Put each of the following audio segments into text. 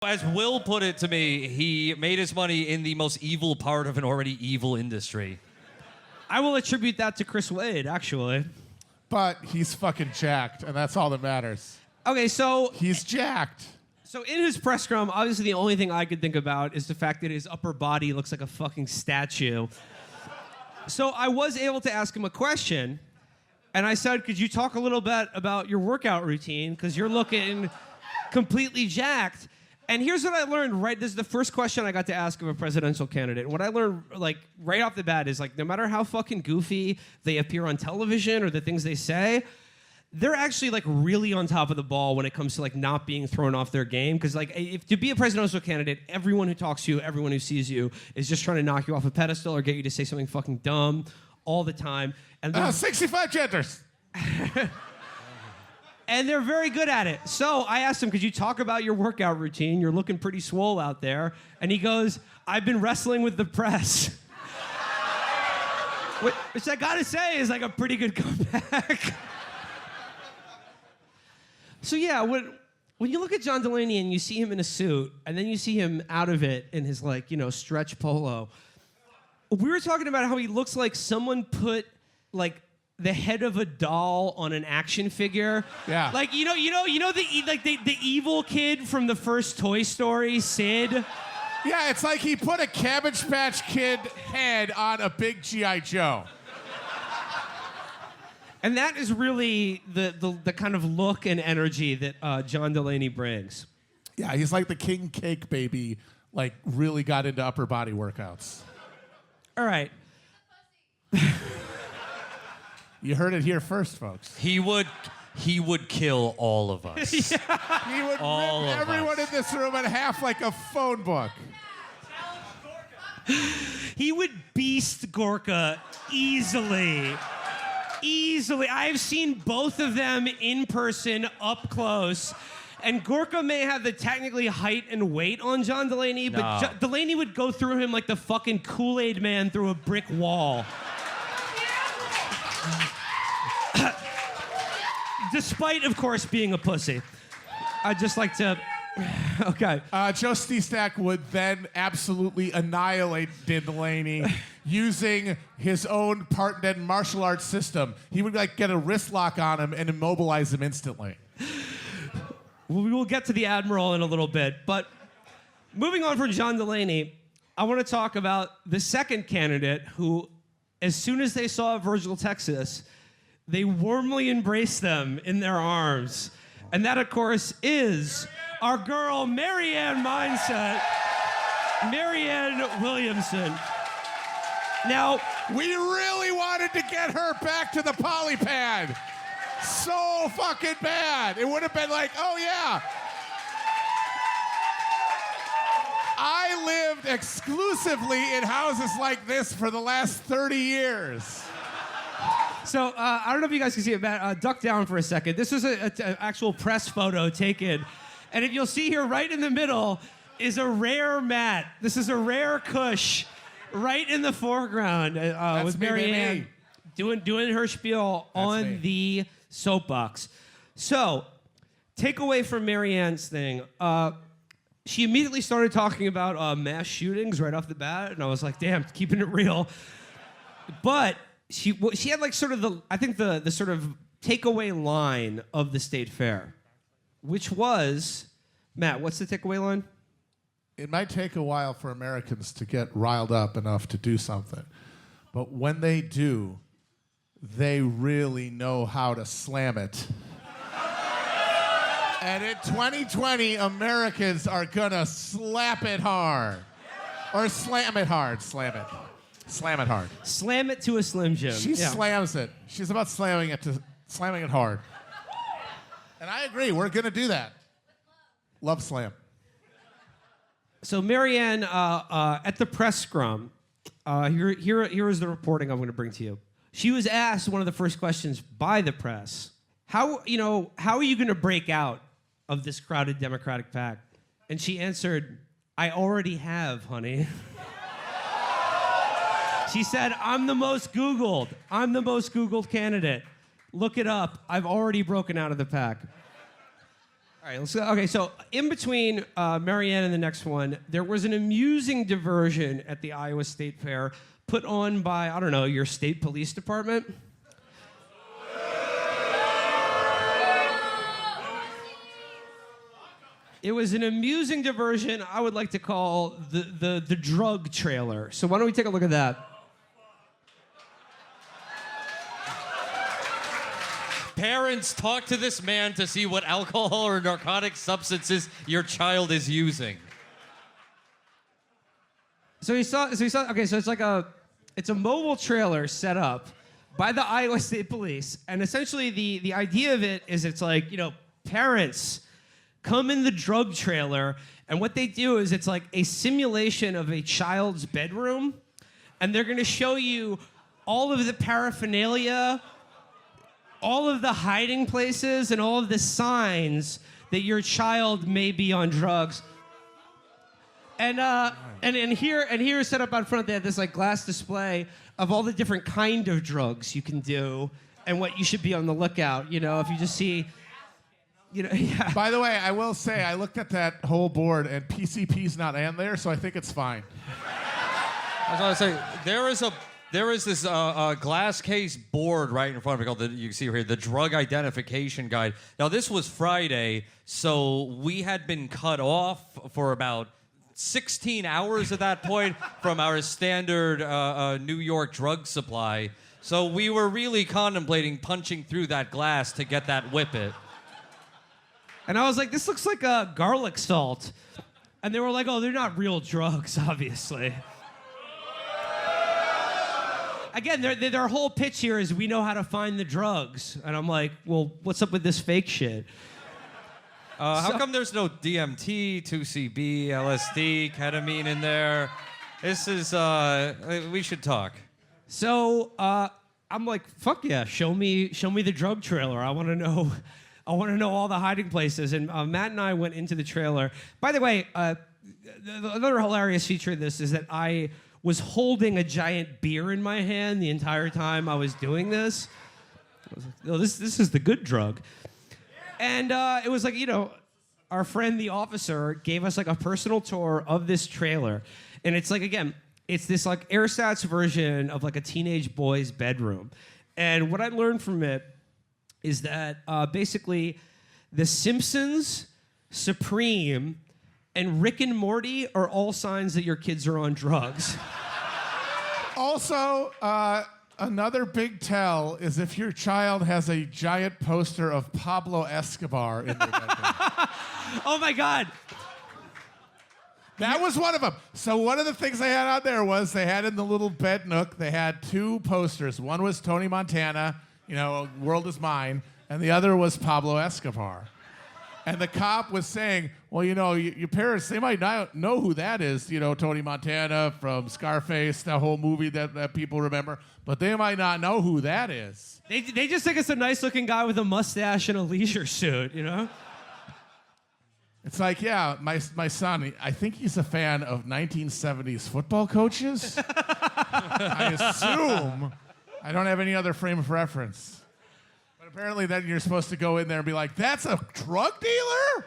As Will put it to me, he made his money in the most evil part of an already evil industry. I will attribute that to Chris Wade, actually. But he's fucking jacked, and that's all that matters. Okay, so... He's jacked. So in his press scrum, obviously the only thing I could think about is the fact that his upper body looks like a fucking statue. So I was able to ask him a question, and I said, could you talk a little bit about your workout routine? Because you're looking completely jacked. And here's what I learned, right? This is the first question I got to ask of a presidential candidate. What I learned, like, right off the bat is, like, no matter how fucking goofy they appear on television or the things they say, they're actually, like, really on top of the ball when it comes to, like, not being thrown off their game. Because, like, if to be a presidential candidate, everyone who talks to you, everyone who sees you is just trying to knock you off a pedestal or get you to say something fucking dumb all the time. And 65 genders. And they're very good at it. So I asked him, could you talk about your workout routine? You're looking pretty swole out there. And he goes, I've been wrestling with the press. Which I gotta say is like a pretty good comeback. So yeah, when you look at John Delaney and you see him in a suit, and then you see him out of it in his, like, you know, stretch polo, we were talking about how he looks like someone put, like, the head of a doll on an action figure. Yeah. Like, you know the evil kid from the first Toy Story, Sid? Yeah, it's like he put a Cabbage Patch Kid head on a big G.I. Joe. And that is really the kind of look and energy that John Delaney brings. Yeah, he's like the king cake baby, like, really got into upper body workouts. All right. You heard it here first, folks. He would kill all of us. Yeah. He would All rip of everyone us. in this room in half like a phone book. He would beast Gorka easily. Easily. I've seen both of them in person, up close. And Gorka may have the technically height and weight on John Delaney, but Delaney would go through him like the fucking Kool-Aid Man through a brick wall. Despite, of course, being a pussy. I'd just like to... Okay. Joe Stack would then absolutely annihilate Delaney using his own part-dead martial arts system. He would, like, get a wrist lock on him and immobilize him instantly. We will get to the Admiral in a little bit, but moving on from John Delaney, I want to talk about the second candidate who, as soon as they saw Virgil, Texas, they warmly embraced them in their arms. And that, of course, is our girl, Marianne Mindset, Marianne Williamson. Now, we really wanted to get her back to the polypad. So fucking bad. It would have been like, oh yeah. I lived exclusively in houses like this for the last 30 years. So, I don't know if you guys can see it, Matt. Duck down for a second. This is an actual press photo taken. And if you'll see here, right in the middle is a rare Matt. This is a rare Kush right in the foreground with Marianne doing her spiel on the soapbox. So, takeaway from Marianne's thing. She immediately started talking about mass shootings right off the bat. And I was like, damn, keeping it real. But... She had, like, sort of the sort of takeaway line of the state fair, which was, Matt, what's the takeaway line? It might take a while for Americans to get riled up enough to do something, but when they do, they really know how to slam it. And in 2020, Americans are gonna slap it hard. Or slam it hard, slam it. Slam it hard. Slam it to a Slim Jim. She slams it. She's about slamming it hard. And I agree. We're going to do that. Love slam. So Marianne, at the press scrum, here is the reporting I'm going to bring to you. She was asked one of the first questions by the press. How are you going to break out of this crowded Democratic pack? And she answered, I already have, honey. She said, I'm the most Googled. I'm the most Googled candidate. Look it up. I've already broken out of the pack. All right, let's go. Okay, so in between Marianne and the next one, there was an amusing diversion at the Iowa State Fair put on by, I don't know, your state police department. It was an amusing diversion I would like to call the drug trailer. So why don't we take a look at that? Parents, talk to this man to see what alcohol or narcotic substances your child is using. Okay, so it's a mobile trailer set up by the Iowa State Police, and essentially the idea of it is it's like, parents come in the drug trailer, and what they do is it's like a simulation of a child's bedroom, and they're gonna show you all of the paraphernalia, all of the hiding places, and all of the signs that your child may be on drugs. And here set up out front, they have this like glass display of all the different kind of drugs you can do and what you should be on the lookout. If you just see, yeah. By the way, I will say I looked at that whole board and PCP's not in there, so I think it's fine. I was going to say, there is this glass case board right in front of me you can see here, the Drug Identification Guide. Now, this was Friday, so we had been cut off for about 16 hours at that point from our standard New York drug supply. So we were really contemplating punching through that glass to get that whippet. And I was like, this looks like a garlic salt. And they were like, oh, they're not real drugs, obviously. Again, their whole pitch here is we know how to find the drugs. And I'm like, well, what's up with this fake shit? How come there's no DMT, 2CB, LSD, ketamine in there? This is, we should talk. So I'm like, fuck yeah, show me the drug trailer. I want to know all the hiding places. And Matt and I went into the trailer. By the way, another hilarious feature of this is that I was holding a giant beer in my hand the entire time I was doing this. I was like, oh, this is the good drug. And it was like, our friend, the officer, gave us like a personal tour of this trailer. And it's like, again, it's this like ersatz version of like a teenage boy's bedroom. And what I learned from it is that basically The Simpsons, Supreme, and Rick and Morty are all signs that your kids are on drugs. Also, another big tell is if your child has a giant poster of Pablo Escobar in their bedroom. Oh my God. That was one of them. So one of the things they had out there was they had in the little bed nook, they had two posters. One was Tony Montana, World Is Mine, and the other was Pablo Escobar. And the cop was saying, well, your parents, they might not know who that is, Tony Montana from Scarface, that whole movie that people remember, but they might not know who that is. They just think it's a nice-looking guy with a mustache and a leisure suit, It's like, yeah, my son, I think he's a fan of 1970s football coaches. I assume. I don't have any other frame of reference. But apparently then you're supposed to go in there and be like, that's a drug dealer?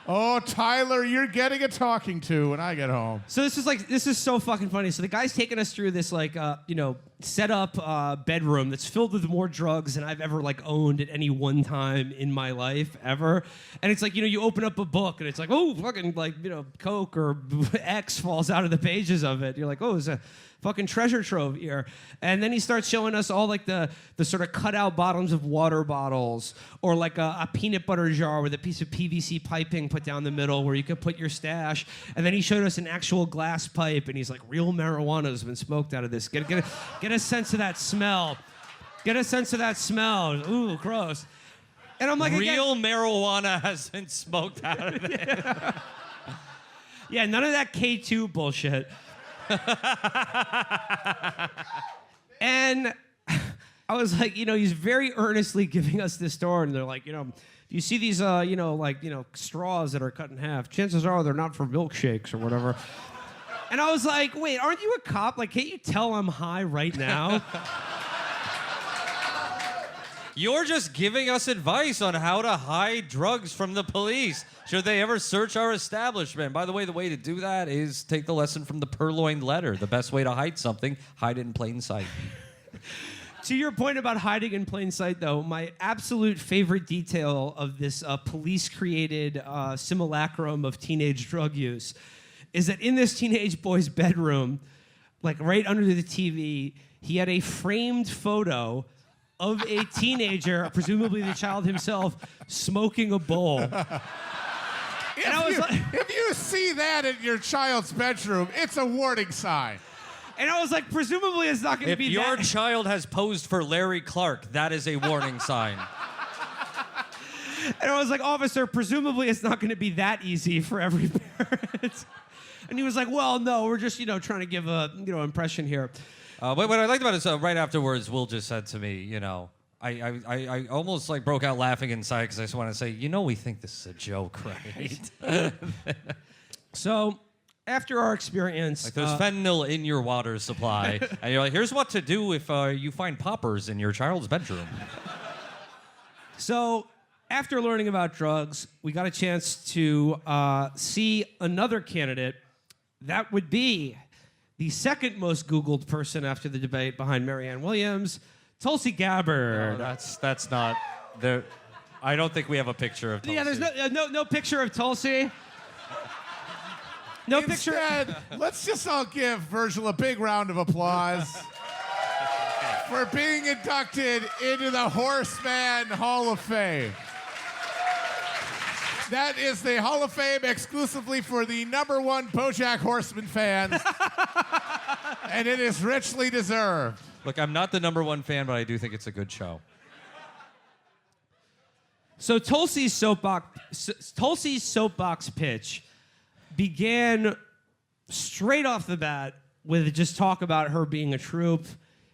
Oh, Tyler, you're getting a talking to when I get home. So this is so fucking funny. So the guy's taking us through this set up bedroom that's filled with more drugs than I've ever owned at any one time in my life ever. And it's like, you open up a book and it's like, oh, fucking Coke or X falls out of the pages of it. You're like, oh, it's a fucking treasure trove here. And then he starts showing us all the sort of cutout bottoms of water bottles, or like a peanut butter jar with a piece of PVC piping put down the middle where you could put your stash. And then he showed us an actual glass pipe, and he's like, real marijuana has been smoked out of this. Get a sense of that smell. Get a sense of that smell. Ooh, gross. And I'm like, real marijuana has been smoked out of it. Yeah, none of that K2 bullshit. And I was like, he's very earnestly giving us this story, and they're like, do you see these, straws that are cut in half? Chances are they're not for milkshakes or whatever. And I was like, wait, aren't you a cop? Can't you tell I'm high right now? You're just giving us advice on how to hide drugs from the police should they ever search our establishment. By the way the to do that is take the lesson from the purloined letter. The best way to hide something, hide it in plain sight. To your point about hiding in plain sight, though, my absolute favorite detail of this police-created simulacrum of teenage drug use is that in this teenage boy's bedroom, like right under the TV, he had a framed photo of a teenager, presumably the child himself, smoking a bowl. If you see that in your child's bedroom, it's a warning sign. And I was like, presumably it's not going to be that. If your child has posed for Larry Clark, that is a warning sign. And I was like, officer, presumably it's not going to be that easy for every parent. And he was like, well, no, we're just, trying to give a, impression here. But what I liked about it is right afterwards, Will just said to me, I almost like broke out laughing inside because I just want to say, we think this is a joke, right? So after our experience... Like there's fentanyl in your water supply. And you're like, here's what to do if you find poppers in your child's bedroom. So after learning about drugs, we got a chance to see another candidate. That would be the second most Googled person after the debate behind Marianne Williams, Tulsi Gabbard. No, that's not there. I don't think we have a picture of Tulsi. Yeah, there's no picture of Tulsi. No picture. Instead, let's just all give Virgil a big round of applause for being inducted into the Horseman Hall of Fame. That is the Hall of Fame exclusively for the #1 BoJack Horseman fans. And it is richly deserved. Look, I'm not the #1 fan, but I do think it's a good show. So Tulsi's soapbox pitch began straight off the bat with just talk about her being a troop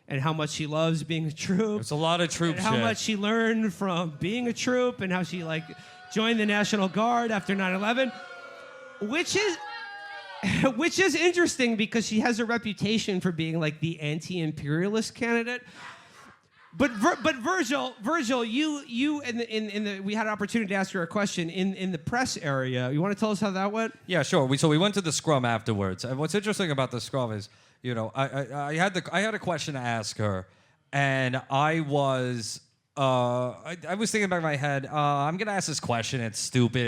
and how much she loves being a troop. It's a lot of troop and shit. how much she learned from being a troop and how she joined the National Guard after 9/11, which is interesting because she has a reputation for being like the anti-imperialist candidate. But Virgil, you we had an opportunity to ask her a question in the press area. You want to tell us how that went? Yeah, sure. We went to the scrum afterwards, and what's interesting about the scrum is, I had a question to ask her, and I was thinking back in my head, I'm gonna ask this question. It's stupid.